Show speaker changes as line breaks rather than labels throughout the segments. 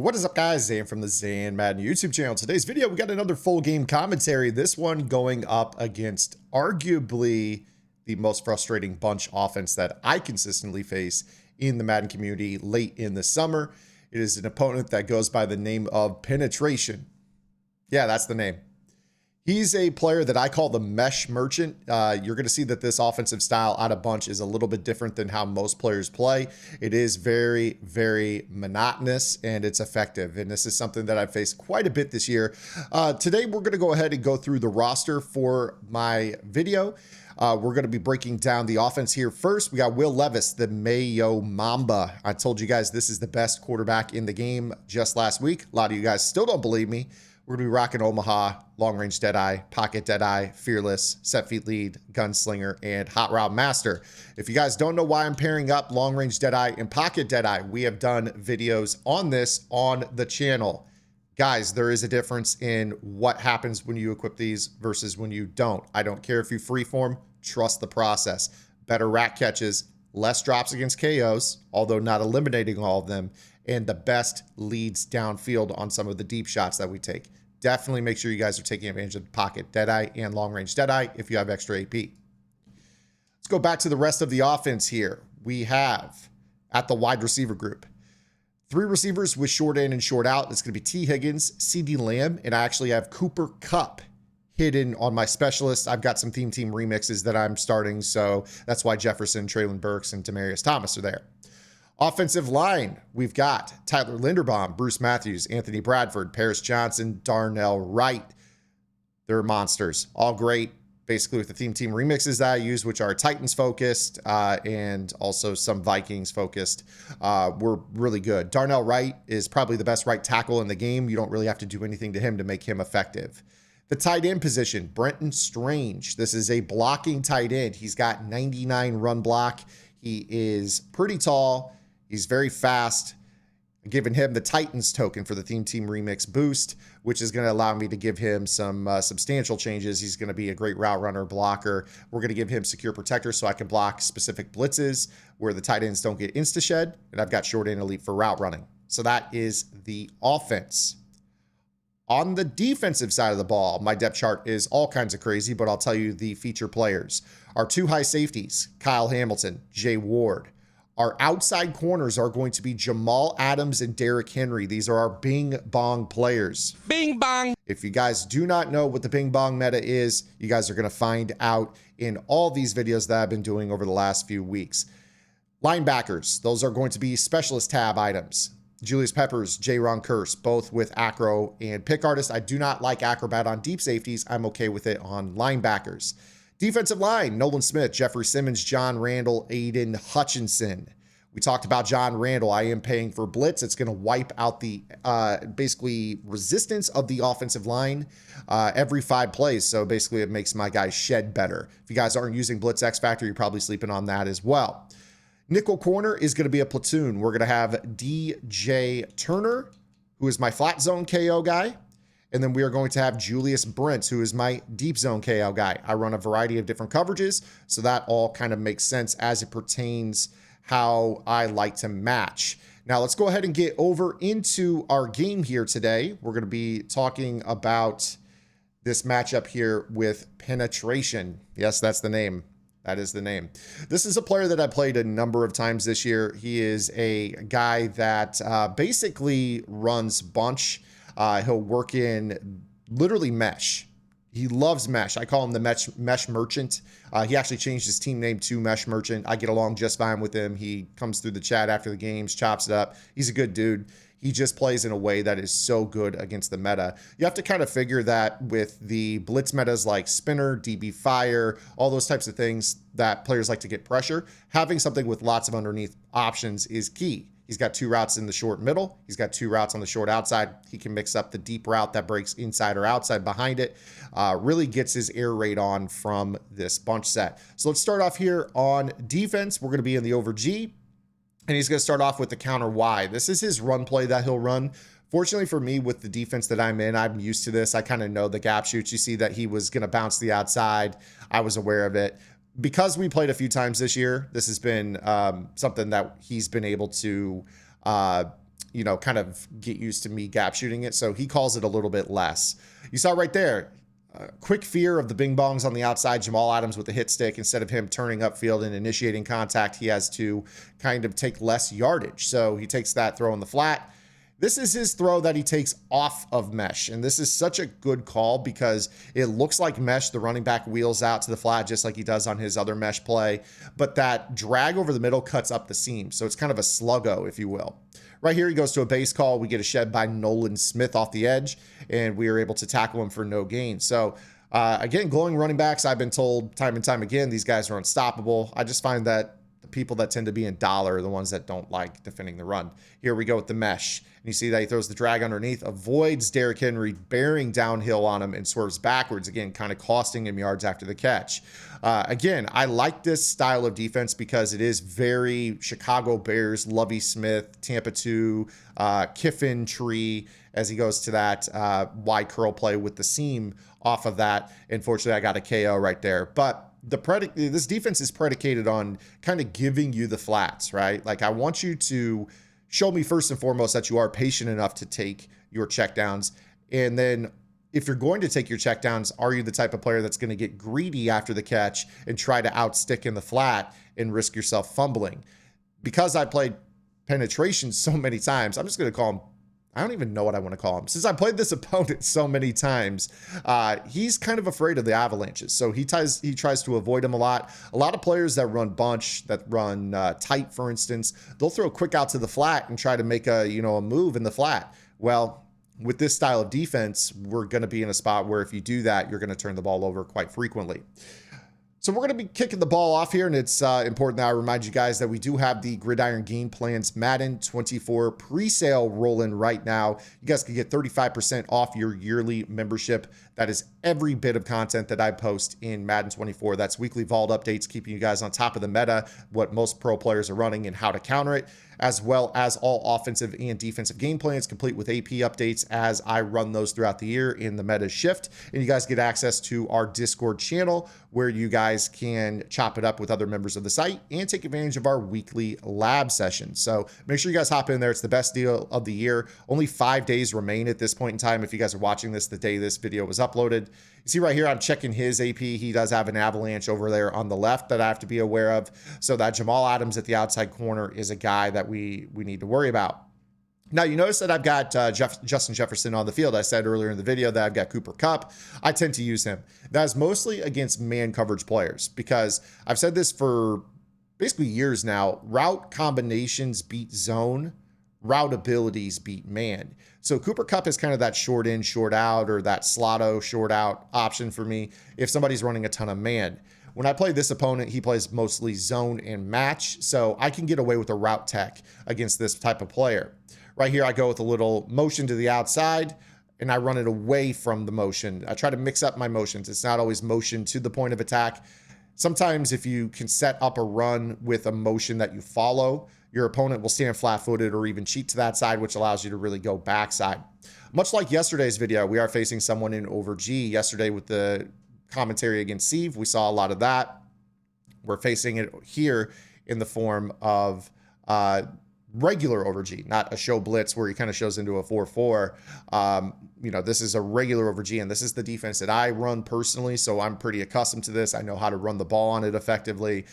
What is up, guys? Zan from the Zan Madden YouTube channel. Today's video, we got another full game commentary. This one going up against arguably the most frustrating bunch offense that I consistently face in the Madden community late in the summer. It is an opponent that goes by the name of Penetration. Yeah, that's the name. He's a player that I call the mesh merchant. You're going to see that this offensive style out of bunch is a little bit different than how most players play. It is very, very monotonous and it's effective. And this is something that I've faced quite a bit this year. Today, we're going to go ahead and go through the roster for my video. We're going to be breaking down the offense here first. We got Will Levis, the Mayo Mamba. I told you guys this is the best quarterback in the game just last week. A lot of you guys still don't believe me. We're going to be rocking Omaha, long range Deadeye, pocket Deadeye, fearless, set feet lead, gunslinger, and hot route master. If you guys don't know why I'm pairing up long range Deadeye and pocket Deadeye, we have done videos on this on the channel. Guys, there is a difference in what happens when you equip these versus when you don't. I don't care if you freeform, trust the process. Better rack catches, less drops against KOs, although not eliminating all of them, and the best leads downfield on some of the deep shots that we take. Definitely make sure you guys are taking advantage of the pocket Deadeye and long range Deadeye if you have extra AP. Let's go back to the rest of the offense here. We have at the wide receiver group, 3 receivers with short in and short out. It's going to be T. Higgins, CD Lamb, and I actually have Cooper Kupp hidden on my specialist. I've got some team remixes that I'm starting, so that's why Jefferson, Traylon Burks, and Demarius Thomas are there. Offensive line, we've got Tyler Linderbaum, Bruce Matthews, Anthony Bradford, Paris Johnson, Darnell Wright. They're monsters. All great, basically with the team remixes that I use, which are Titans focused and also some Vikings focused. We're really good. Darnell Wright is probably the best right tackle in the game. You don't really have to do anything to him to make him effective. The tight end position, Brenton Strange. This is a blocking tight end. He's got 99 run block. He is pretty tall. He's very fast. I'm giving him the Titans token for the team remix boost, which is going to allow me to give him some substantial changes. He's going to be a great route runner, blocker. We're going to give him secure protector so I can block specific blitzes where the tight ends don't get insta shed. And I've got short and elite for route running. So that is the offense. On the defensive side of the ball, my depth chart is all kinds of crazy, but I'll tell you the feature players. Our 2 high safeties, Kyle Hamilton, Jay Ward. Our outside corners are going to be Jamal Adams and Derrick Henry. These are our bing bong players. Bing bong. If you guys do not know what the bing bong meta is, you guys are going to find out in all these videos that I've been doing over the last few weeks. Linebackers, those are going to be specialist tab items. Julius Peppers, J-Ron Curse, both with Acro and Pick Artist. I do not like Acrobat on deep safeties. I'm okay with it on linebackers. Defensive line, Nolan Smith, Jeffrey Simmons, John Randall, Aiden Hutchinson. We talked about John Randall. I am paying for blitz. It's going to wipe out the basically resistance of the offensive line every 5 plays. So basically it makes my guys shed better. If you guys aren't using Blitz X Factor, you're probably sleeping on that as well. Nickel corner is going to be a platoon. We're going to have DJ Turner, who is my flat zone KO guy. And then we are going to have Julius Brents, who is my deep zone KO guy. I run a variety of different coverages, so that all kind of makes sense as it pertains how I like to match. Now, let's go ahead and get over into our game here today. We're going to be talking about this matchup here with Penetration. Yes, that's the name. That is the name. This is a player that I played a number of times this year. He is a guy that basically runs bunch. He'll work in literally mesh. He loves mesh. I call him the mesh merchant. He actually changed his team name to Mesh Merchant. I get along just fine with him. He comes through the chat after the games, chops it up. He's a good dude. He just plays in a way that is so good against the meta. You have to kind of figure that with the blitz metas like Spinner, DB Fire, all those types of things that players like to get pressure. Having something with lots of underneath options is key. He's got 2 routes in the short middle. He's got 2 routes on the short outside. He can mix up the deep route that breaks inside or outside behind it. Really gets his air raid on from this bunch set. So let's start off here on defense. We're going to be in the over G. And he's going to start off with the counter Y. This is his run play that he'll run. Fortunately for me, with the defense that I'm in, I'm used to this. I kind of know the gap shoots. You see that he was going to bounce the outside. I was aware of it. Because we played a few times this year, this has been something that he's been able to you know, kind of get used to me gap shooting it. So he calls it a little bit less. You saw right there, quick fear of the bing bongs on the outside. Jamal Adams with the hit stick, instead of him turning upfield and initiating contact, he has to kind of take less yardage. So he takes that throw in the flat. This is his throw that he takes off of mesh. And this is such a good call because it looks like mesh. The running back wheels out to the flat just like he does on his other mesh play. But that drag over the middle cuts up the seam. So it's kind of a sluggo, if you will. Right here, he goes to a base call. We get a shed by Nolan Smith off the edge, and we are able to tackle him for no gain. So again, glowing running backs, I've been told time and time again, these guys are unstoppable. I just find that the people that tend to be in dollar are the ones that don't like defending the run. Here we go with the mesh. And you see that he throws the drag underneath, avoids Derrick Henry bearing downhill on him and swerves backwards, again, kind of costing him yards after the catch. Again, I like this style of defense because it is very Chicago Bears, Lovie Smith, Tampa 2, Kiffin tree, as he goes to that wide curl play with the seam off of that. Unfortunately, I got a KO right there. But this defense is predicated on kind of giving you the flats, right? Like, I want you to show me first and foremost that you are patient enough to take your checkdowns. And then if you're going to take your checkdowns, are you the type of player that's going to get greedy after the catch and try to outstick in the flat and risk yourself fumbling? Because I played penetration so many times, I'm just going to call him, I don't even know what I want to call him. Since I played this opponent so many times, he's kind of afraid of the avalanches. So he tries to avoid them a lot. A lot of players that run bunch, that run tight, for instance, they'll throw quick out to the flat and try to make a move in the flat. Well, with this style of defense, we're going to be in a spot where if you do that, you're going to turn the ball over quite frequently. So we're going to be kicking the ball off here, and it's important that I remind you guys that we do have the Gridiron Gameplans Madden 24 presale rolling right now. You guys can get 35% off your yearly membership. That is every bit of content that I post in Madden 24. That's weekly vault updates, keeping you guys on top of the meta, what most pro players are running and how to counter it, as well as all offensive and defensive game plans, complete with AP updates as I run those throughout the year in the meta shift. And you guys get access to our Discord channel where you guys can chop it up with other members of the site and take advantage of our weekly lab sessions. So make sure you guys hop in there. It's the best deal of the year. Only 5 days remain at this point in time. If you guys are watching this the day this video was uploaded, you see right here, I'm checking his AP. He does have an avalanche over there on the left that I have to be aware of. So that Jamal Adams at the outside corner is a guy that we need to worry about. Now, you notice that I've got Justin Jefferson on the field. I said earlier in the video that I've got Cooper Kupp. I tend to use him. That is mostly against man coverage players because I've said this for basically years now. Route combinations beat zone. Route abilities beat man. So Cooper Kupp is kind of that short in, short out, or that slotto short out option for me if somebody's running a ton of man. When I play this opponent, he plays mostly zone and match, so I can get away with a route tech against this type of player. Right here, I go with a little motion to the outside, and I run it away from the motion. I try to mix up my motions. It's not always motion to the point of attack. Sometimes if you can set up a run with a motion that you follow, your opponent will stand flat-footed or even cheat to that side, which allows you to really go backside. Much like yesterday's video, we are facing someone in over G. Yesterday with the commentary against Steve, we saw a lot of that. We're facing it here in the form of regular over G, not a show blitz where he kind of shows into a 4-4. This is a regular over G, and this is the defense that I run personally, so I'm pretty accustomed to this. I know how to run the ball on it effectively.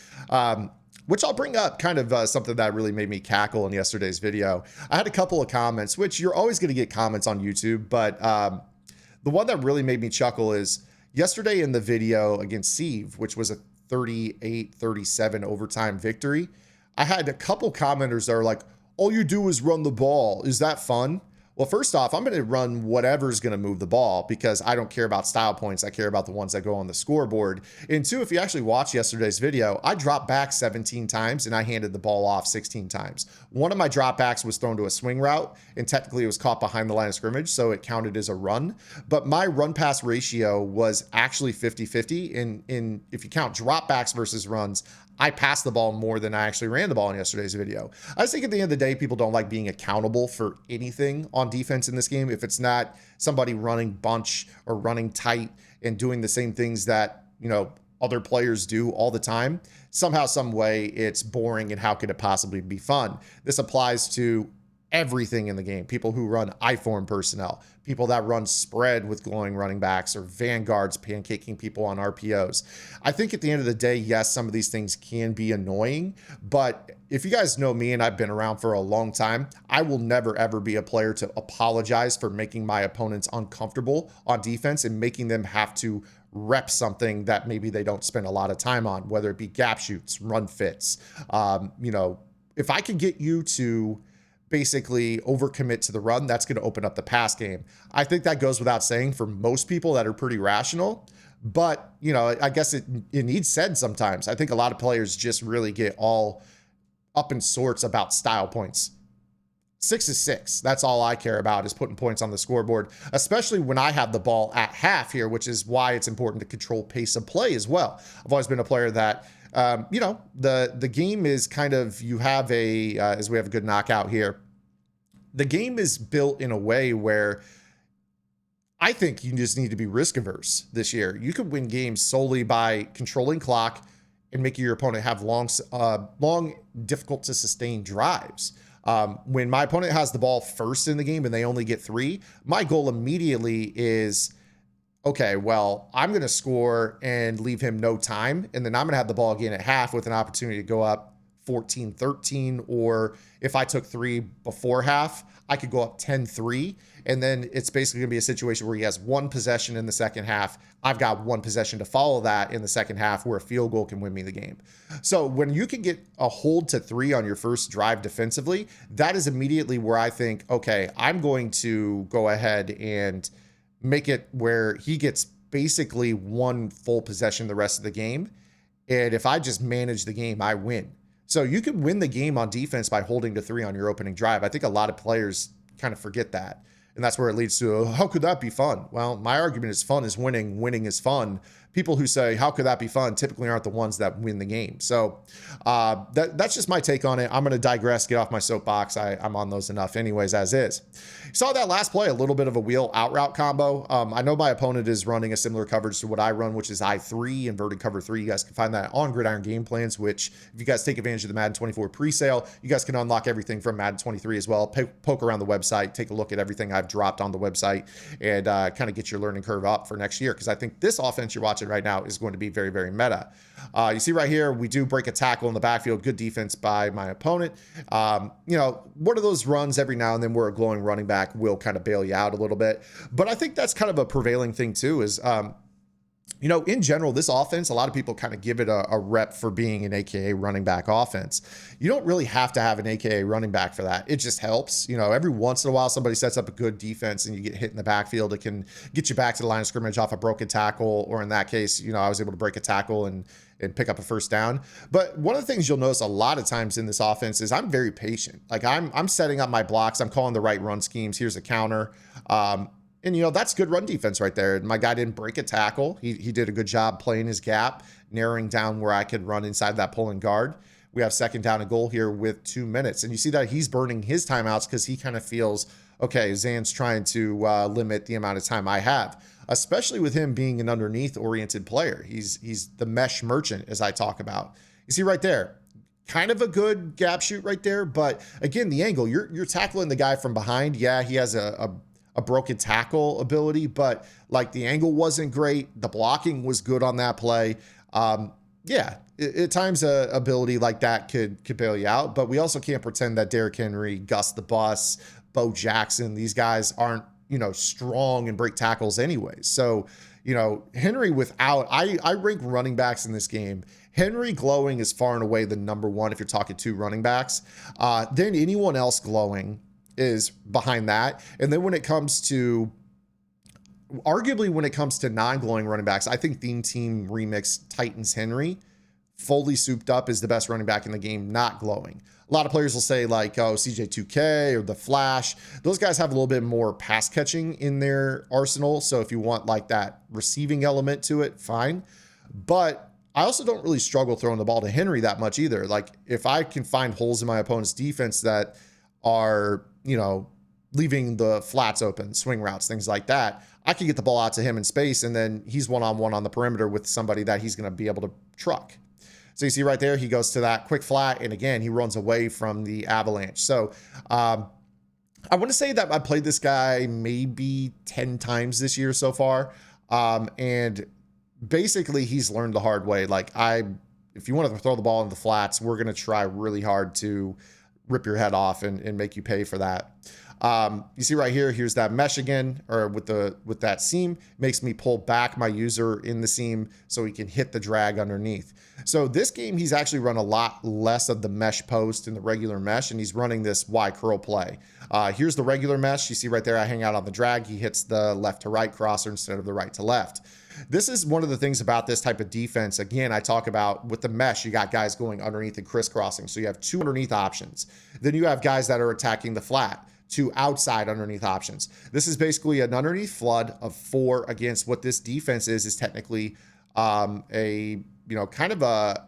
Which I'll bring up kind of something that really made me cackle in yesterday's video. I had a couple of comments, which you're always going to get comments on YouTube, but the one that really made me chuckle is yesterday in the video against Steve, which was a 38-37 overtime victory. I had a couple commenters that are like, all you do is run the ball. Is that fun? Well, first off, I'm going to run whatever's going to move the ball because I don't care about style points. I care about the ones that go on the scoreboard. And two, if you actually watch yesterday's video, I dropped back 17 times and I handed the ball off 16 times. One of my dropbacks was thrown to a swing route, and technically it was caught behind the line of scrimmage, so it counted as a run. But my run-pass ratio was actually 50-50. And if you count dropbacks versus runs, I passed the ball more than I actually ran the ball in yesterday's video. I just think at the end of the day, people don't like being accountable for anything on defense in this game. If it's not somebody running bunch or running tight and doing the same things that, other players do all the time, somehow, some way it's boring, and how could it possibly be fun? This applies to everything in the game. People who run I-form personnel, people that run spread with glowing running backs, or vanguards pancaking people on RPOs. I think at the end of the day, yes, some of these things can be annoying, but if you guys know me and I've been around for a long time, I will never ever be a player to apologize for making my opponents uncomfortable on defense and making them have to rep something that maybe they don't spend a lot of time on, whether it be gap shoots, run fits. If I can get you to basically overcommit to the run, that's going to open up the pass game. I think that goes without saying for most people that are pretty rational, but I guess it needs said sometimes. I think a lot of players just really get all up in sorts about style points. 6 is 6. That's all I care about, is putting points on the scoreboard, especially when I have the ball at half here, which is why it's important to control pace of play as well. I've always been a player that the game is kind of, you have as we have a good knockout here, the game is built in a way where I think you just need to be risk averse this year. You could win games solely by controlling clock and making your opponent have long, difficult to sustain drives. When my opponent has the ball first in the game and they only get 3, my goal immediately is, okay, well, I'm going to score and leave him no time. And then I'm going to have the ball again at half with an opportunity to go up 14-13. Or if I took 3 before half, I could go up 10-3. And then it's basically going to be a situation where he has 1 possession in the second half. I've got 1 possession to follow that in the second half, where a field goal can win me the game. So when you can get a hold to 3 on your first drive defensively, that is immediately where I think, okay, I'm going to go ahead and make it where he gets basically 1 full possession the rest of the game. And if I just manage the game, I win. So you can win the game on defense by holding to 3 on your opening drive. I think a lot of players kind of forget that. And that's where it leads to, how could that be fun? Well, my argument is fun is winning. Winning is fun. People who say, how could that be fun, typically aren't the ones that win the game. So that's just my take on it. I'm going to digress, get off my soapbox. I'm on those enough anyways, as is. Saw that last play, a little bit of a wheel out route combo. I know my opponent is running a similar coverage to what I run, which is I3, inverted cover 3. You guys can find that on Gridiron Gameplans, which if you guys take advantage of the Madden 24 presale, you guys can unlock everything from Madden 23 as well. Poke around the website, take a look at everything I've dropped on the website, and kind of get your learning curve up for next year. Because I think this offense you're watching right now is going to be very, very meta. You see right here, we do break a tackle in the backfield. Good defense by my opponent. One of those runs every now and then where a glowing running back will kind of bail you out a little bit. But I think that's kind of a prevailing thing too, is in general, this offense, a lot of people kind of give it a rep for being an AKA running back offense. You don't really have to have an AKA running back for that. It just helps. Every once in a while, somebody sets up a good defense and you get hit in the backfield. It can get you back to the line of scrimmage off a broken tackle, or in that case, I was able to break a tackle and pick up a first down. But one of the things you'll notice a lot of times in this offense is I'm very patient. Like I'm setting up my blocks. I'm calling the right run schemes. Here's a counter. And, that's good run defense right there. My guy didn't break a tackle. He did a good job playing his gap, narrowing down where I could run inside that pulling guard. We have second down and goal here with 2 minutes. And you see that he's burning his timeouts because he kind of feels, okay, Zan's trying to limit the amount of time I have, especially with him being an underneath-oriented player. He's the mesh merchant, as I talk about. You see right there, kind of a good gap shoot right there. But, again, the angle, you're tackling the guy from behind. Yeah, he has a broken tackle ability, but like the angle wasn't great. The blocking was good on that play. At times a ability like that could bail you out, but we also can't pretend that Derrick Henry, Gus the Bus, Bo Jackson, these guys aren't, strong and break tackles anyways. So, Henry without, I rank running backs in this game. Henry glowing is far and away the number 1 if you're talking 2 running backs. Then anyone else glowing is behind that. And then when it comes to non-glowing running backs, I think Theme Team Remix Titans Henry, fully souped up, is the best running back in the game, not glowing. A lot of players will say like, oh, CJ2K or the Flash. Those guys have a little bit more pass catching in their arsenal. So if you want like that receiving element to it, fine. But I also don't really struggle throwing the ball to Henry that much either. Like if I can find holes in my opponent's defense that are, leaving the flats open, swing routes, things like that, I can get the ball out to him in space, and then he's one-on-one on the perimeter with somebody that he's going to be able to truck. So you see right there, he goes to that quick flat, and again, he runs away from the avalanche. So I want to say that I played this guy maybe 10 times this year so far. And basically he's learned the hard way. Like if you want to throw the ball in the flats, we're going to try really hard to rip your head off and make you pay for that. You see right here, here's that mesh again, or with that seam, makes me pull back my user in the seam so he can hit the drag underneath. So this game, he's actually run a lot less of the mesh post in the regular mesh, and he's running this Y curl play. Here's the regular mesh. You see right there, I hang out on the drag. He hits the left to right crosser instead of the right to left. This is one of the things about this type of defense. Again, I talk about with the mesh, you got guys going underneath and crisscrossing. So you have two underneath options. Then you have guys that are attacking the flat, two outside underneath options. This is basically an underneath flood of 4 against what this defense is technically kind of a,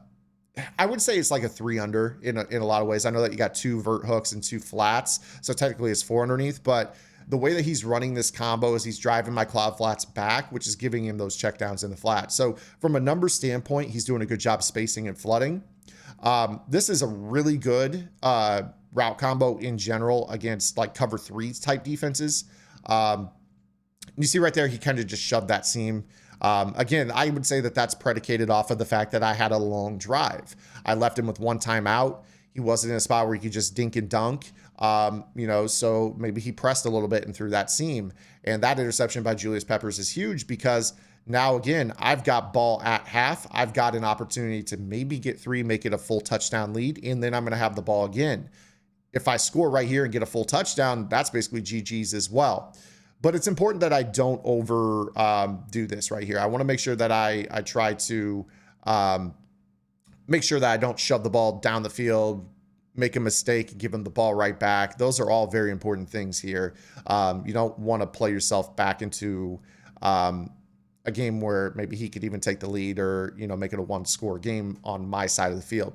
I would say it's like a 3 under in a lot of ways. I know that you got 2 vert hooks and 2 flats, so technically it's 4 underneath, but the way that he's running this combo is he's driving my cloud flats back, which is giving him those checkdowns in the flat. So from a number standpoint, he's doing a good job spacing and flooding. This is a really good route combo in general against like cover 3 type defenses. You see right there, he kind of just shoved that seam. Again, I would say that that's predicated off of the fact that I had a long drive. I left him with 1 timeout. He wasn't in a spot where he could just dink and dunk. So maybe he pressed a little bit and threw that seam. And that interception by Julius Peppers is huge because now, again, I've got ball at half. I've got an opportunity to maybe get 3, make it a full touchdown lead, and then I'm going to have the ball again. If I score right here and get a full touchdown, that's basically GG's as well. But it's important that I don't do this right here. I want to make sure that I try to make sure that I don't shove the ball down the field, make a mistake, give him the ball right back. Those are all very important things here. You don't want to play yourself back into a game where maybe he could even take the lead or, make it a 1-score game on my side of the field.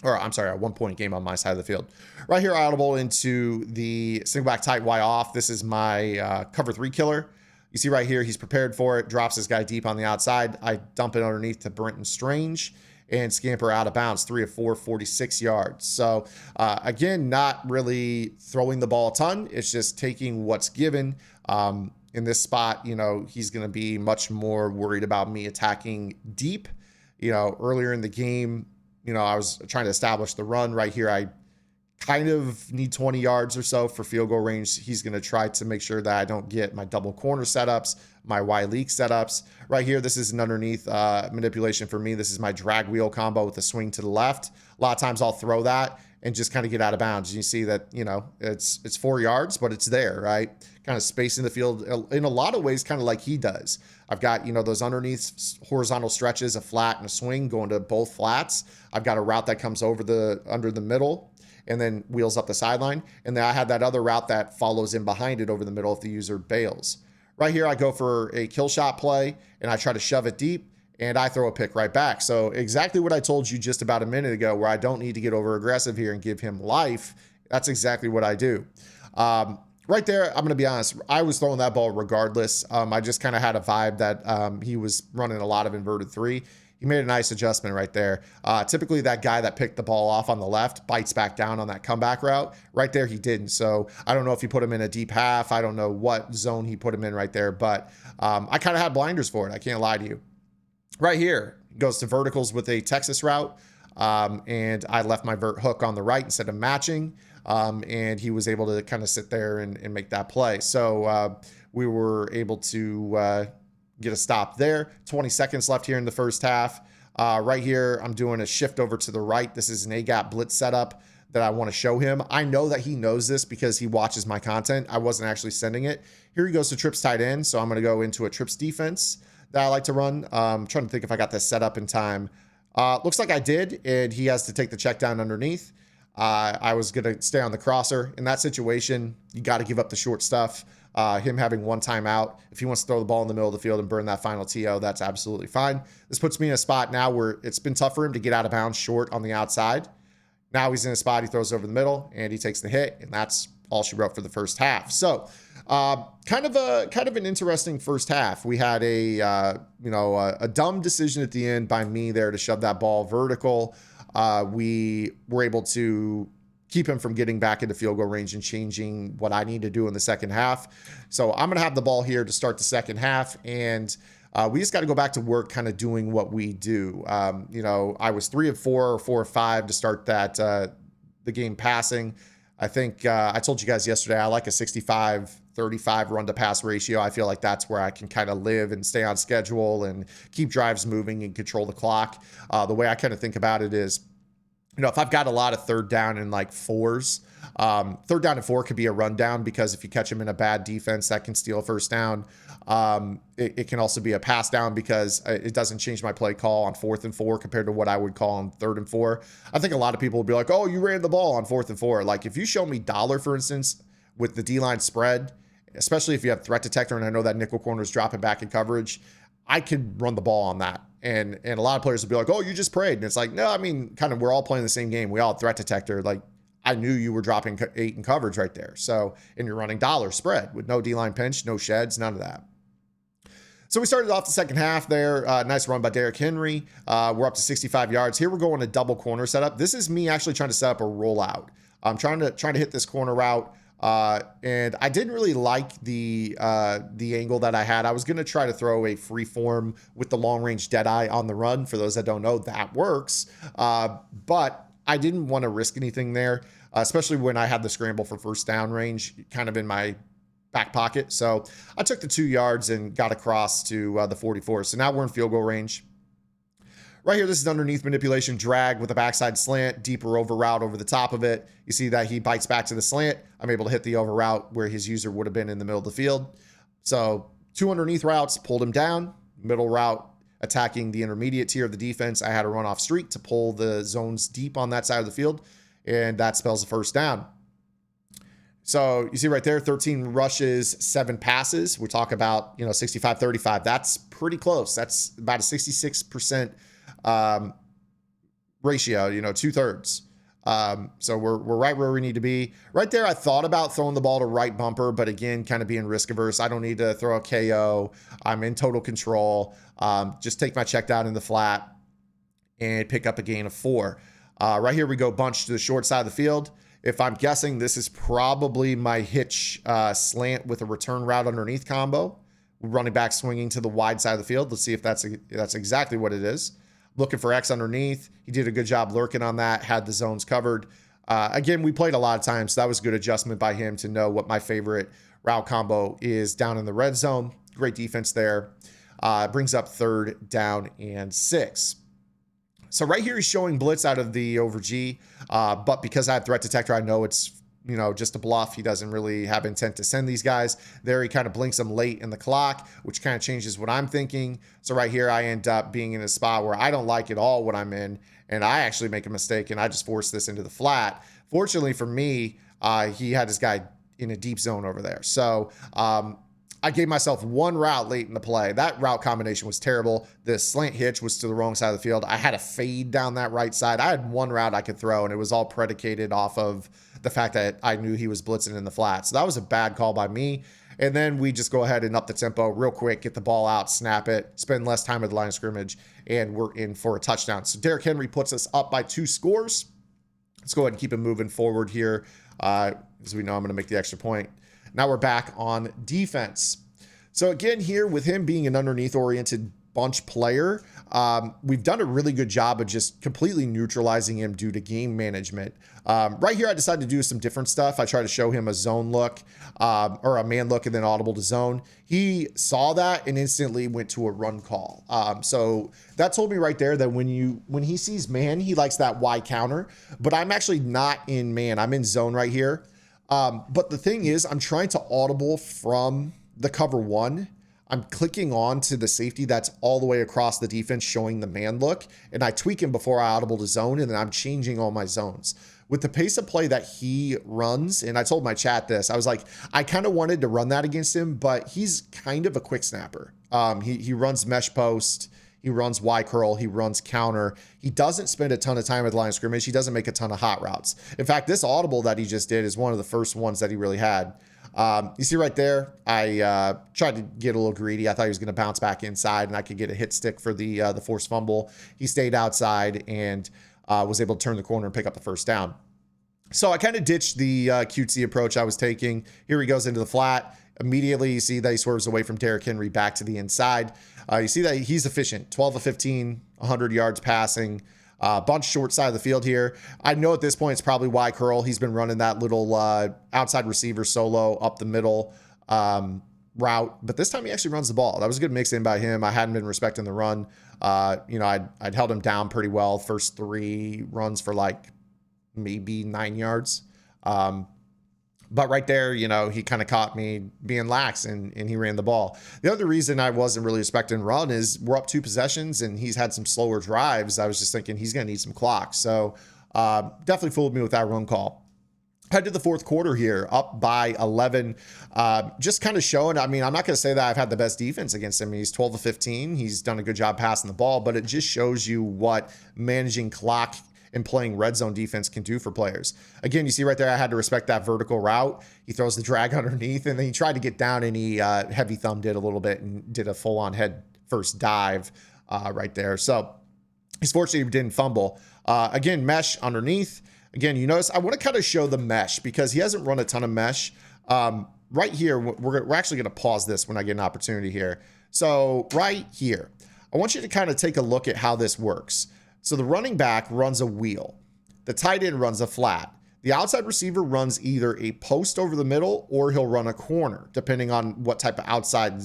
Or I'm sorry, a 1-point game on my side of the field. Right here, I audible into the single back tight Y off. This is my cover 3 killer. You see right here, he's prepared for it, drops this guy deep on the outside. I dump it underneath to Brenton Strange and scamper out of bounds, 3 of 4, 46 yards. So again, not really throwing the ball a ton. It's just taking what's given. In this spot, he's going to be much more worried about me attacking deep. Earlier in the game, I was trying to establish the run right here. I kind of need 20 yards or so for field goal range. He's going to try to make sure that I don't get my double corner setups, my Y leak setups. Right here, this is an underneath manipulation for me. This is my drag wheel combo with a swing to the left. A lot of times I'll throw that and just kind of get out of bounds. You see that, it's 4 yards, but it's there, right? Kind of spacing the field in a lot of ways, kind of like he does. I've got, those underneath horizontal stretches, a flat and a swing going to both flats. I've got a route that comes under the middle and then wheels up the sideline. And then I have that other route that follows in behind it over the middle if the user bails. Right here, I go for a kill shot play and I try to shove it deep and I throw a pick right back. So exactly what I told you just about a minute ago, where I don't need to get over aggressive here and give him life. That's exactly what I do. Right there, I'm going to be honest, I was throwing that ball regardless. I just kind of had a vibe that he was running a lot of inverted 3. He made a nice adjustment right there. Typically, that guy that picked the ball off on the left bites back down on that comeback route. Right there, he didn't. So I don't know if he put him in a deep half. I don't know what zone he put him in right there, but I kind of had blinders for it. I can't lie to you. Right here, goes to verticals with a Texas route, and I left my vert hook on the right instead of matching. And he was able to kind of sit there and make that play. So we were able to get a stop there. 20 seconds left here in the first half. Right here, I'm doing a shift over to the right. This is an A-gap blitz setup that I want to show him. I know that he knows this because he watches my content. I wasn't actually sending it. Here he goes to trips tight end. So I'm going to go into a trips defense that I like to run. I'm trying to think if I got this set up in time. Looks like I did, and he has to take the check down underneath. I was going to stay on the crosser. In that situation, you got to give up the short stuff. Him having 1 timeout. If he wants to throw the ball in the middle of the field and burn that final TO, that's absolutely fine. This puts me in a spot now where it's been tough for him to get out of bounds short on the outside. Now he's in a spot, he throws over the middle, and he takes the hit, and that's all she wrote for the first half. So kind of an interesting first half. We had a dumb decision at the end by me there to shove that ball vertical. We were able to keep him from getting back into field goal range and changing what I need to do in the second half. So I'm going to have the ball here to start the second half, and we just got to go back to work kind of doing what we do. You know, I was 3 of 4 or 4 of 5 to start that the game passing. I think I told you guys yesterday I like a 65-35 run to pass ratio. I feel like that's where I can kind of live and stay on schedule and keep drives moving and control the clock. The way I kind of think about it is, you know, if I've got a lot of third down and like fours, third down and 4 could be a rundown, because if you catch them in a bad defense, that can steal a first down. It can also be a pass down, because it doesn't change my play call on 4th and 4 compared to what I would call on 3rd and 4. I think a lot of people will be like, oh, you ran the ball on 4th and 4. Like if you show me dollar, for instance, with the D-line spread, especially if you have threat detector, and I know that nickel corner is dropping back in coverage, I could run the ball on that. And a lot of players will be like, oh, you just prayed. And it's like, no, I mean, kind of, we're all playing the same game. We all have threat detector. Like, I knew you were dropping 8 in coverage right there. So, and you're running dollar spread with no D-line pinch, no sheds, none of that. So we started off the second half there. Nice run by Derrick Henry. We're up to 65 yards. Here we're going to double corner setup. This is me actually trying to set up a rollout. I'm trying to hit this corner route. And I didn't really like the angle that I had. I was going to try to throw a free form with the long range dead eye on the run. For those that don't know, that works. But I didn't want to risk anything there, especially when I had the scramble for first down range kind of in my back pocket. So I took the 2 yards and got across to the 44. So now we're in field goal range. Right here, this is underneath manipulation drag with a backside slant, deeper over route over the top of it. You see that he bites back to the slant. I'm able to hit the over route where his user would have been in the middle of the field. So 2 underneath routes, pulled him down. Middle route, attacking the intermediate tier of the defense. I had a run off streak to pull the zones deep on that side of the field, and that spells a first down. So you see right there, 13 rushes, 7 passes. We talk about, you know, 65-35. That's pretty close. That's about a 66% ratio, you know, 2/3. So we're right where we need to be. Right there, I thought about throwing the ball to right bumper, but again, kind of being risk averse. I don't need to throw a KO. I'm in total control. Just take my check down in the flat and pick up a gain of 4. Right here, we go bunch to the short side of the field. If I'm guessing, this is probably my hitch slant with a return route underneath combo. Running back swinging to the wide side of the field. Let's see if that's exactly what it is. Looking for X underneath. He did a good job lurking on that, had the zones covered. Again, we played a lot of times, so that was good adjustment by him to know what my favorite route combo is down in the red zone. Great defense there. Brings up 3rd down and 6. So right here he's showing blitz out of the over G, but because I have threat detector, I know it's, you know, just a bluff. He doesn't really have intent to send these guys. There he kind of blinks them late in the clock, which kind of changes what I'm thinking. So right here I end up being in a spot where I don't like at all what I'm in, and I actually make a mistake, and I just force this into the flat. Fortunately for me, he had his guy in a deep zone over there. So I gave myself one route late in the play. That route combination was terrible. The slant hitch was to the wrong side of the field. I had a fade down that right side. I had one route I could throw, and it was all predicated off of the fact that I knew he was blitzing in the flat. So that was a bad call by me. And then we just go ahead and up the tempo real quick, get the ball out, snap it, spend less time at the line of scrimmage, and we're in for a touchdown. So Derrick Henry puts us up by 2 scores. Let's go ahead and keep it moving forward here. As we know, I'm going to make the extra point. Now we're back on defense. So again, here with him being an underneath-oriented bunch player, we've done a really good job of just completely neutralizing him due to game management. Right here, I decided to do some different stuff. I tried to show him a zone look or a man look and then audible to zone. He saw that and instantly went to a run call. So that told me right there that when he sees man, he likes that Y counter, but I'm actually not in man. I'm in zone right here. But the thing is, I'm trying to audible from the cover 1. I'm clicking on to the safety that's all the way across the defense showing the man look, and I tweak him before I audible to zone, and then I'm changing all my zones. With the pace of play that he runs, and I told my chat this, I was like, I kind of wanted to run that against him, but he's kind of a quick snapper. He runs mesh post, he runs Y curl, he runs counter. He doesn't spend a ton of time at the line of scrimmage. He doesn't make a ton of hot routes. In fact, this audible that he just did is one of the first ones that he really had. You see right there, I tried to get a little greedy. I thought he was going to bounce back inside and I could get a hit stick for the forced fumble. He stayed outside and was able to turn the corner and pick up the first down. So I kind of ditched the cutesy approach I was taking. Here he goes into the flat. Immediately, you see that he swerves away from Derrick Henry back to the inside. You see that he's efficient, 12 of 15, 100 yards passing. Bunch short side of the field here. I know at this point it's probably Y curl. He's been running that little outside receiver solo up the middle route, but this time he actually runs the ball. That was a good mix in by him. I hadn't been respecting the run. You know, I'd held him down pretty well. First 3 runs for like maybe 9 yards. But right there, you know, he kind of caught me being lax and he ran the ball. The other reason I wasn't really expecting run is we're up 2 possessions and he's had some slower drives. I was just thinking he's going to need some clock. So definitely fooled me with that run call. Head to the 4th quarter here, up by 11. Just kind of showing, I mean, I'm not going to say that I've had the best defense against him. He's 12 of 15. He's done a good job passing the ball, but it just shows you what managing clock and playing red zone defense can do for players. Again, you see right there, I had to respect that vertical route. He throws the drag underneath, and then he tried to get down, and he heavy thumbed it a little bit and did a full-on head first dive right there. So he's fortunate he didn't fumble. Again, mesh underneath. Again, you notice I want to kind of show the mesh because he hasn't run a ton of mesh. Right here, we're actually going to pause this when I get an opportunity here. So right here, I want you to kind of take a look at how this works. So the running back runs a wheel. The tight end runs a flat. The outside receiver runs either a post over the middle or he'll run a corner, depending on what type of outside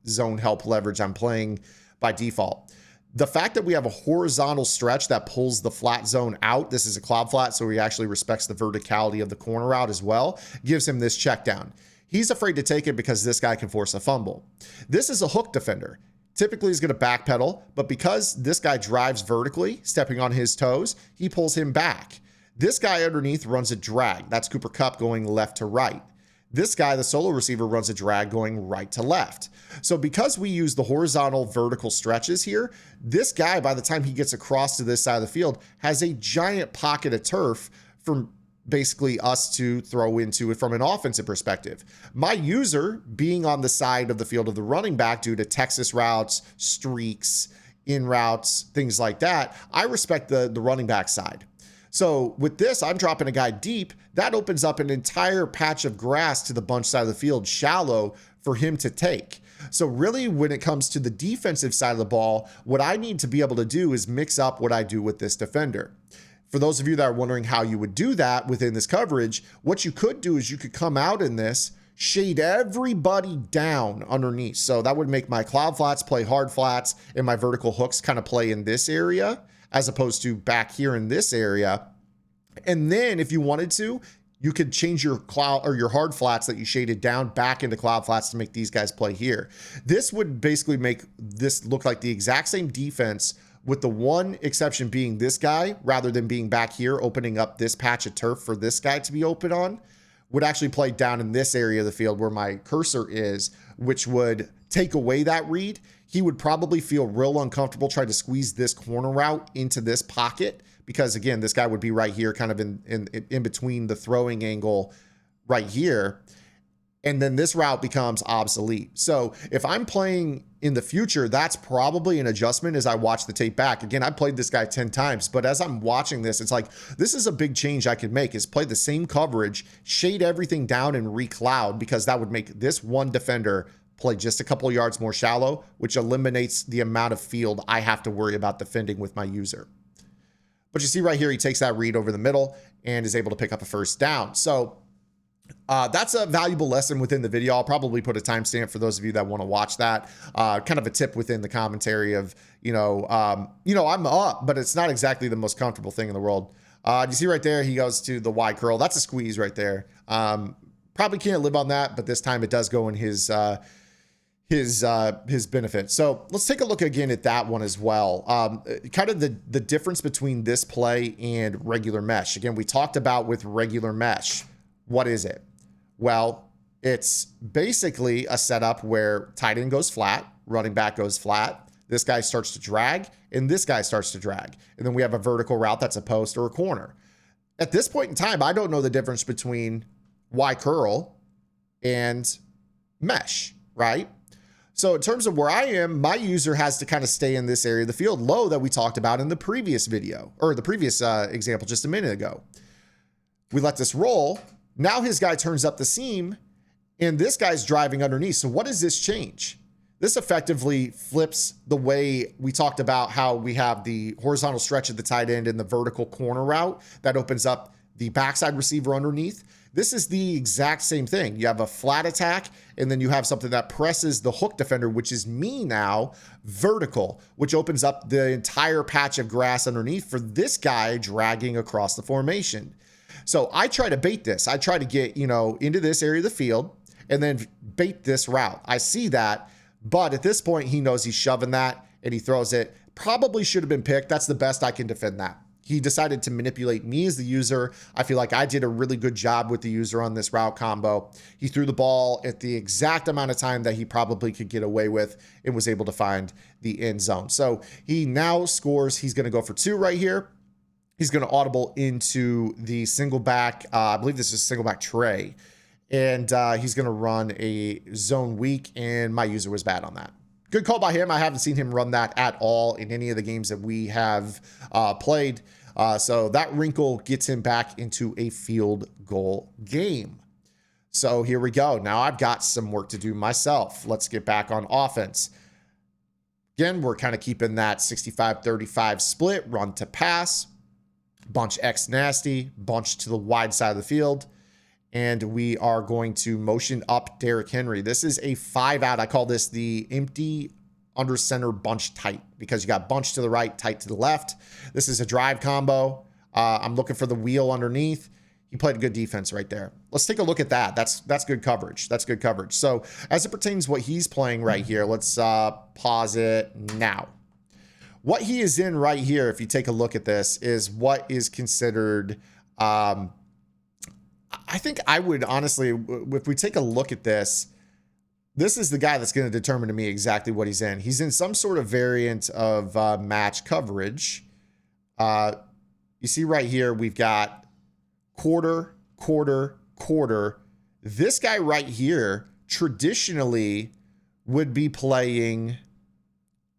zone help leverage I'm playing by default. The fact that we have a horizontal stretch that pulls the flat zone out, this is a cloud flat, so he actually respects the verticality of the corner route as well, gives him this check down. He's afraid to take it because this guy can force a fumble. This is a hook defender. Typically, he's going to backpedal, but because this guy drives vertically, stepping on his toes, he pulls him back. This guy underneath runs a drag. That's Cooper Kupp going left to right. This guy, the solo receiver, runs a drag going right to left. So because we use the horizontal vertical stretches here, this guy, by the time he gets across to this side of the field, has a giant pocket of turf from basically us to throw into it from an offensive perspective. My user being on the side of the field of the running back due to Texas routes, streaks, in routes, things like that, I respect the running back side. So with this, I'm dropping a guy deep. That opens up an entire patch of grass to the bunch side of the field, shallow, for him to take. So really, when it comes to the defensive side of the ball, what I need to be able to do is mix up what I do with this defender. For those of you that are wondering how you would do that within this coverage, what you could do is you could come out in this, shade everybody down underneath. So that would make my cloud flats play hard flats and my vertical hooks kind of play in this area as opposed to back here in this area. And then if you wanted to, you could change your cloud or your hard flats that you shaded down back into cloud flats to make these guys play here. This would basically make this look like the exact same defense, with the one exception being this guy, rather than being back here, opening up this patch of turf for this guy to be open on, would actually play down in this area of the field where my cursor is, which would take away that read. He would probably feel real uncomfortable trying to squeeze this corner route into this pocket because, again, this guy would be right here, kind of in between the throwing angle right here. And then this route becomes obsolete. So if I'm playing in the future, that's probably an adjustment as I watch the tape back. Again, I played this guy 10 times, but as I'm watching this, it's like, this is a big change I could make, is play the same coverage, shade everything down and recloud, because that would make this one defender play just a couple of yards more shallow, which eliminates the amount of field I have to worry about defending with my user. But you see right here, he takes that read over the middle and is able to pick up a first down. So that's a valuable lesson within the video. I'll probably put a timestamp for those of you that want to watch that. Kind of a tip within the commentary of, I'm up, but it's not exactly the most comfortable thing in the world. You see right there, he goes to the Y curl. That's a squeeze right there. Probably can't live on that, but this time it does go in his benefit. So let's take a look again at that one as well. Kind of the difference between this play and regular mesh. Again, we talked about with regular mesh. What is it? Well, it's basically a setup where tight end goes flat, running back goes flat, this guy starts to drag, and this guy starts to drag. And then we have a vertical route that's a post or a corner. At this point in time, I don't know the difference between Y curl and mesh, right? So in terms of where I am, my user has to kind of stay in this area of the field low that we talked about in the previous video, or the previous example just a minute ago. We let this roll. Now his guy turns up the seam, and this guy's driving underneath. So what does this change? This effectively flips the way we talked about how we have the horizontal stretch at the tight end and the vertical corner route that opens up the backside receiver underneath. This is the exact same thing. You have a flat attack, and then you have something that presses the hook defender, which is me now, vertical, which opens up the entire patch of grass underneath for this guy dragging across the formation. So I try to bait this. I try to get, into this area of the field and then bait this route. I see that, but at this point, he knows he's shoving that and he throws it. Probably should have been picked. That's the best I can defend that. He decided to manipulate me as the user. I feel like I did a really good job with the user on this route combo. He threw the ball at the exact amount of time that he probably could get away with and was able to find the end zone. So he now scores. He's going to go for 2 right here. He's going to audible into the single back. I believe this is single back tray. And he's going to run a zone weak, and my user was bad on that. Good call by him. I haven't seen him run that at all in any of the games that we have played. So that wrinkle gets him back into a field goal game. So here we go. Now I've got some work to do myself. Let's get back on offense. Again, we're kind of keeping that 65-35 split, run to pass, bunch X nasty, bunch to the wide side of the field. And we are going to motion up Derrick Henry. This is a 5-out. I call this the empty under center bunch tight because you got bunch to the right, tight to the left. This is a drive combo. I'm looking for the wheel underneath. He played a good defense right there. Let's take a look at that. That's good coverage. That's good coverage. So as it pertains to what he's playing right here, let's pause it now. What he is in right here, if you take a look at this, is what is considered I think I would honestly, if we take a look at this, this is the guy that's going to determine to me exactly what he's in. He's in some sort of variant of match coverage. You see right here, we've got quarter, quarter, quarter. This guy right here traditionally would be playing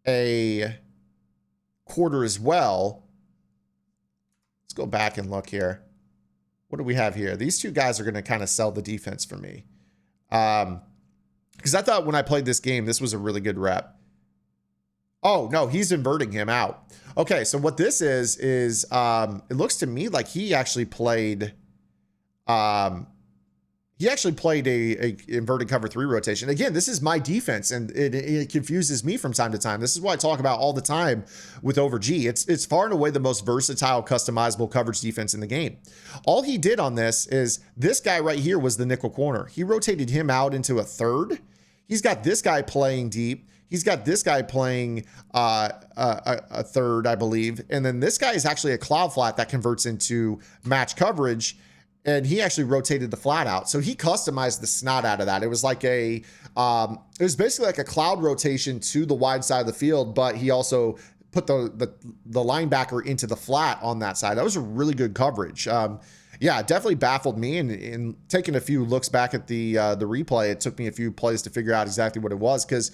a quarter as well. Let's go back and look here. What do we have here? These two guys are going to kind of sell the defense for me. Because I thought when I played this game, this was a really good rep. Oh, no, he's inverting him out. Okay, so what this is it looks to me like he actually played a inverted cover 3 rotation. Again, this is my defense, and it confuses me from time to time. This is what I talk about all the time with Over G. It's far and away the most versatile, customizable coverage defense in the game. All he did on this is this guy right here was the nickel corner. He rotated him out into a third. He's got this guy playing deep. He's got this guy playing a third, I believe. And then this guy is actually a cloud flat that converts into match coverage. And he actually rotated the flat out. So he customized the snot out of that. It was like it was basically like a cloud rotation to the wide side of the field, but he also put the linebacker into the flat on that side. That was a really good coverage. Yeah, it definitely baffled me. And in taking a few looks back at the replay, it took me a few plays to figure out exactly what it was. Because,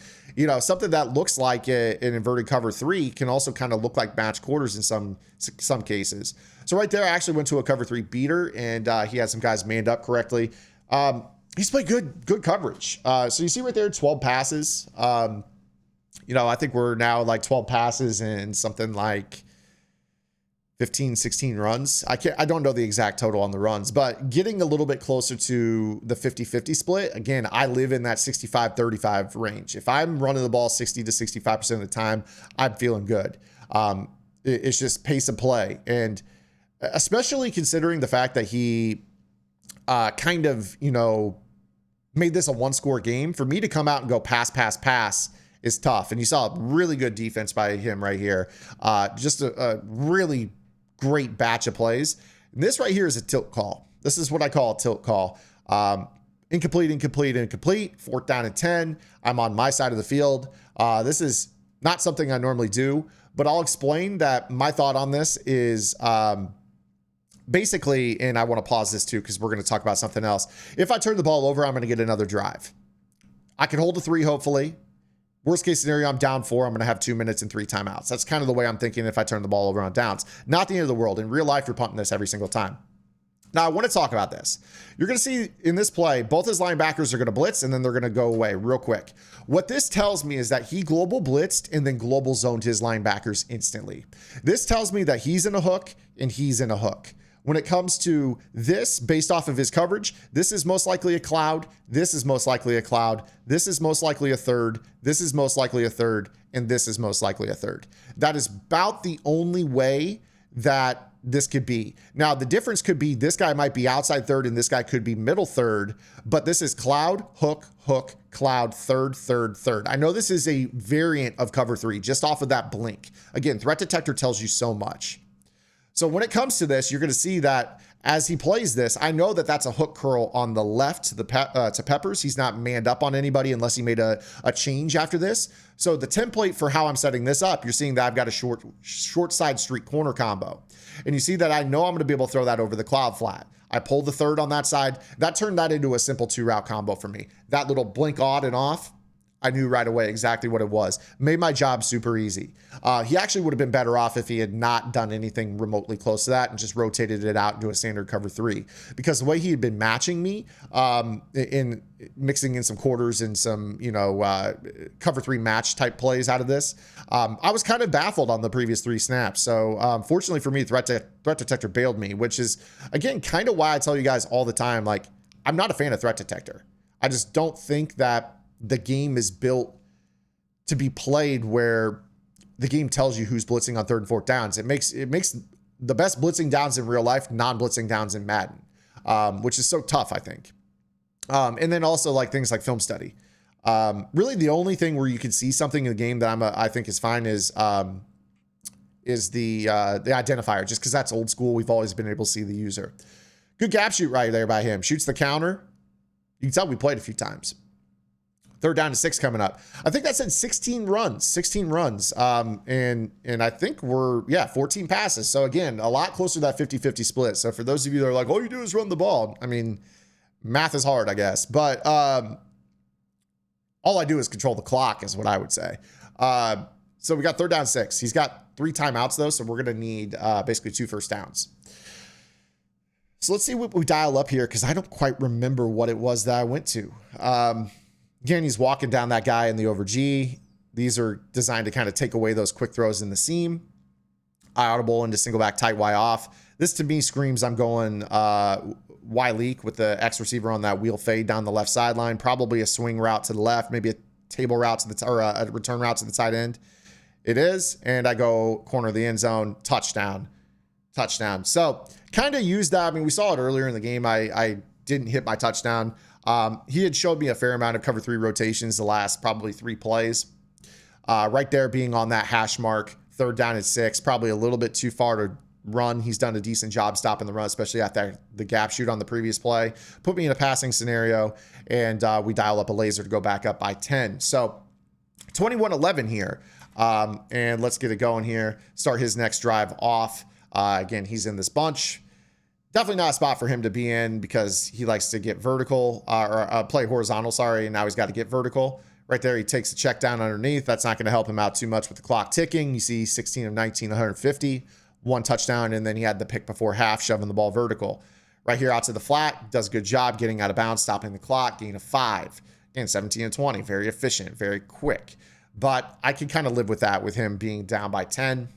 something that looks like an inverted cover 3 can also kind of look like match quarters in some cases. So right there, I actually went to a cover 3 beater, and he had some guys manned up correctly. He's played good coverage. So you see right there, 12 passes. I think we're now like 12 passes and something like 15, 16 runs. I don't know the exact total on the runs, but getting a little bit closer to the 50-50 split. Again, I live in that 65-35 range. If I'm running the ball 60 to 65% of the time, I'm feeling good. It's just pace of play. And especially considering the fact that he kind of, made this a 1-score game, for me to come out and go pass is tough. And you saw a really good defense by him right here. Just a really great batch of plays. And this right here is a tilt call. This is what I call a tilt call. Incomplete, 4th down and 10. I'm on my side of the field. This is not something I normally do, but I'll explain that my thought on this is basically, and I want to pause this too, because we're going to talk about something else. If I turn the ball over, I'm going to get another drive. I can hold a 3, hopefully. Worst case scenario, I'm down 4. I'm going to have 2 minutes and 3 timeouts. That's kind of the way I'm thinking if I turn the ball over on downs. Not the end of the world. In real life, you're punting this every single time. Now, I want to talk about this. You're going to see in this play, both his linebackers are going to blitz and then they're going to go away real quick. What this tells me is that he global blitzed and then global zoned his linebackers instantly. This tells me that he's in a hook and he's in a hook. When it comes to this, based off of his coverage, this is most likely a cloud. This is most likely a cloud. This is most likely a third. This is most likely a third. And this is most likely a third. That is about the only way that this could be. Now, the difference could be this guy might be outside third and this guy could be middle third, but this is cloud, hook, hook, cloud, third, third, third. I know this is a variant of cover three just off of that blink. Again, threat detector tells you so much. So when it comes to this, you're going to see that as he plays this, I know that that's a hook curl on the left to Peppers. He's not manned up on anybody unless he made a change after this. So the template for how I'm setting this up, you're seeing that I've got a short side streak corner combo. And you see that I know I'm going to be able to throw that over the cloud flat. I pulled the third on that side. That turned that into a simple 2-route combo for me. That little blink on and off, I knew right away exactly what it was. Made my job super easy. He actually would have been better off if he had not done anything remotely close to that and just rotated it out into a standard cover three. Because the way he had been matching me in mixing in some quarters and some, cover three match type plays out of this, I was kind of baffled on the previous 3 snaps. So fortunately for me, threat detector bailed me, which is, again, kind of why I tell you guys all the time, like, I'm not a fan of threat detector. I just don't think that the game is built to be played where the game tells you who's blitzing on 3rd and 4th downs. It makes the best blitzing downs in real life non-blitzing downs in Madden, which is so tough, I think. And then also like things like film study. Really, the only thing where you can see something in the game that I think is fine is the identifier, just because that's old school. We've always been able to see the user. Good gap shoot right there by him. Shoots the counter. You can tell we played a few times. 3rd down to 6 coming up. I think that said 16 runs. And I think we're, 14 passes. So again, a lot closer to that 50-50 split. So for those of you that are like, all you do is run the ball. I mean, math is hard, I guess. But all I do is control the clock is what I would say. So we got 3rd down 6. He's got 3 timeouts though. So we're going to need basically 2 first downs. So let's see what we dial up here, because I don't quite remember what it was that I went to. Again, he's walking down that guy in the over G. These are designed to kind of take away those quick throws in the seam. I audible into single back tight Y off. This to me screams I'm going Y leak with the X receiver on that wheel fade down the left sideline. Probably a swing route to the left, maybe a table route to or a return route to the tight end. It is, and I go corner of the end zone, touchdown. So kind of used that. I mean, we saw it earlier in the game. I didn't hit my touchdown. He had showed me a fair amount of cover 3 rotations the last probably 3 plays. Right there being on that hash mark, 3rd down and 6, probably a little bit too far to run. He's done a decent job stopping the run, especially after the gap shoot on the previous play. Put me in a passing scenario, and we dial up a laser to go back up by 10. So 21-11 here. And let's get it going here. Start his next drive off. Again, he's in this bunch. Definitely not a spot for him to be in because he likes to get vertical or play horizontal. Sorry. And now he's got to get vertical right there. He takes a check down underneath. That's not going to help him out too much with the clock ticking. You see 16 of 19, 150, 1 touchdown. And then he had the pick before half, shoving the ball vertical right here out to the flat. Does a good job getting out of bounds, stopping the clock, gain of 5 and 17 and 20. Very efficient, very quick. But I can kind of live with that with him being down by 10.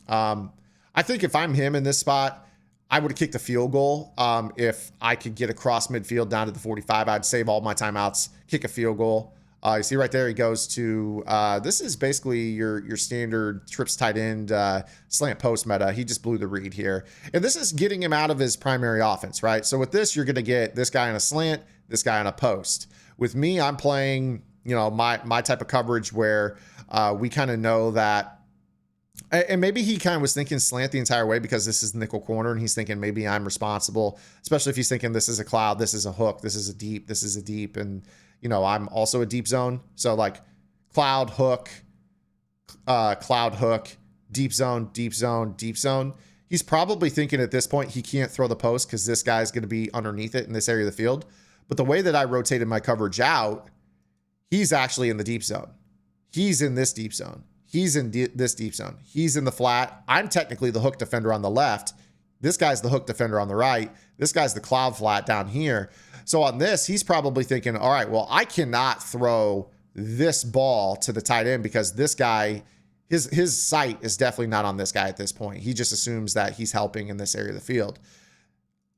I think if I'm him in this spot, I would have kicked a field goal. If I could get across midfield down to the 45, I'd save all my timeouts, kick a field goal. You see right there, he goes to, this is basically your standard trips tight end slant post meta. He just blew the read here. And this is getting him out of his primary offense, right? So with this, you're going to get this guy on a slant, this guy on a post. With me, I'm playing, my type of coverage where we kind of know that. And maybe he kind of was thinking slant the entire way because this is nickel corner and he's thinking maybe I'm responsible, especially if he's thinking this is a cloud, this is a hook, this is a deep. And, I'm also a deep zone. So like cloud hook, deep zone. He's probably thinking at this point he can't throw the post because this guy's going to be underneath it in this area of the field. But the way that I rotated my coverage out, he's actually in the deep zone. He's in this deep zone. He's in this deep zone. He's in the flat. I'm technically the hook defender on the left. This guy's the hook defender on the right. This guy's the cloud flat down here. So on this, he's probably thinking, all right, well, I cannot throw this ball to the tight end because this guy, his sight is definitely not on this guy at this point. He just assumes that he's helping in this area of the field.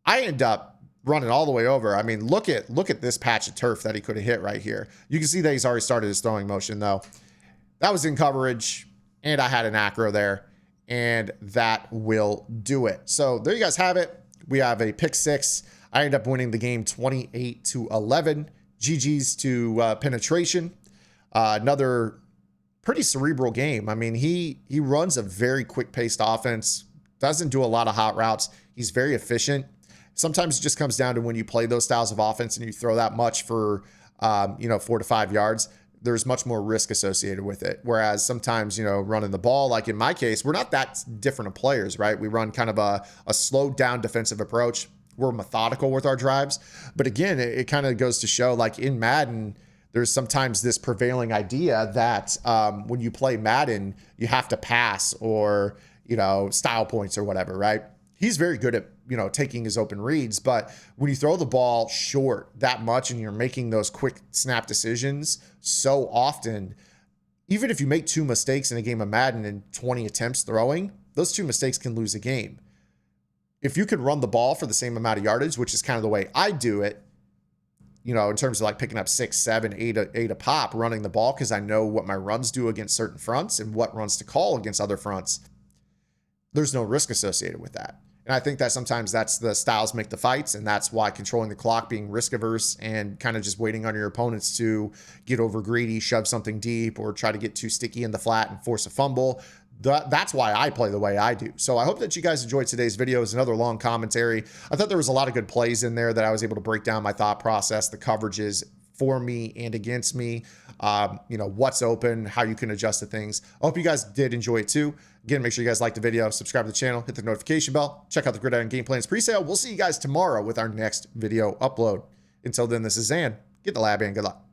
I end up running all the way over. I mean, look at this patch of turf that he could have hit right here. You can see that he's already started his throwing motion though. That was in coverage, and I had an acro there, and that will do it. So there you guys have it. We have a pick six. I end up winning the game 28-11. GG's to penetration. Another pretty cerebral game. I mean, he runs a very quick-paced offense, doesn't do a lot of hot routes. He's very efficient. Sometimes it just comes down to when you play those styles of offense and you throw that much for 4 to 5 yards, there's much more risk associated with it. Whereas sometimes, running the ball, like in my case, we're not that different of players, right? We run kind of a slowed down defensive approach. We're methodical with our drives. But again, it kind of goes to show, like in Madden, there's sometimes this prevailing idea that when you play Madden, you have to pass or, style points or whatever, right? He's very good at, taking his open reads, but when you throw the ball short that much and you're making those quick snap decisions so often, even if you make 2 mistakes in a game of Madden and 20 attempts throwing, those 2 mistakes can lose a game. If you could run the ball for the same amount of yardage, which is kind of the way I do it, in terms of like picking up 6, 7, 8 a pop, running the ball, because I know what my runs do against certain fronts and what runs to call against other fronts, there's no risk associated with that. And I think that sometimes that's the styles make the fights, and that's why controlling the clock, being risk averse, and kind of just waiting on your opponents to get over greedy, shove something deep, or try to get too sticky in the flat and force a fumble. That's why I play the way I do. So I hope that you guys enjoyed today's video. It's another long commentary. I thought there was a lot of good plays in there that I was able to break down my thought process, the coverages for me and against me, what's open, how you can adjust to things. I hope you guys did enjoy it too. Again, make sure you guys like the video, subscribe to the channel, hit the notification bell, check out the Gridiron Gameplans presale. We'll see you guys tomorrow with our next video upload. Until then, this is Zan. Get the lab in. Good luck.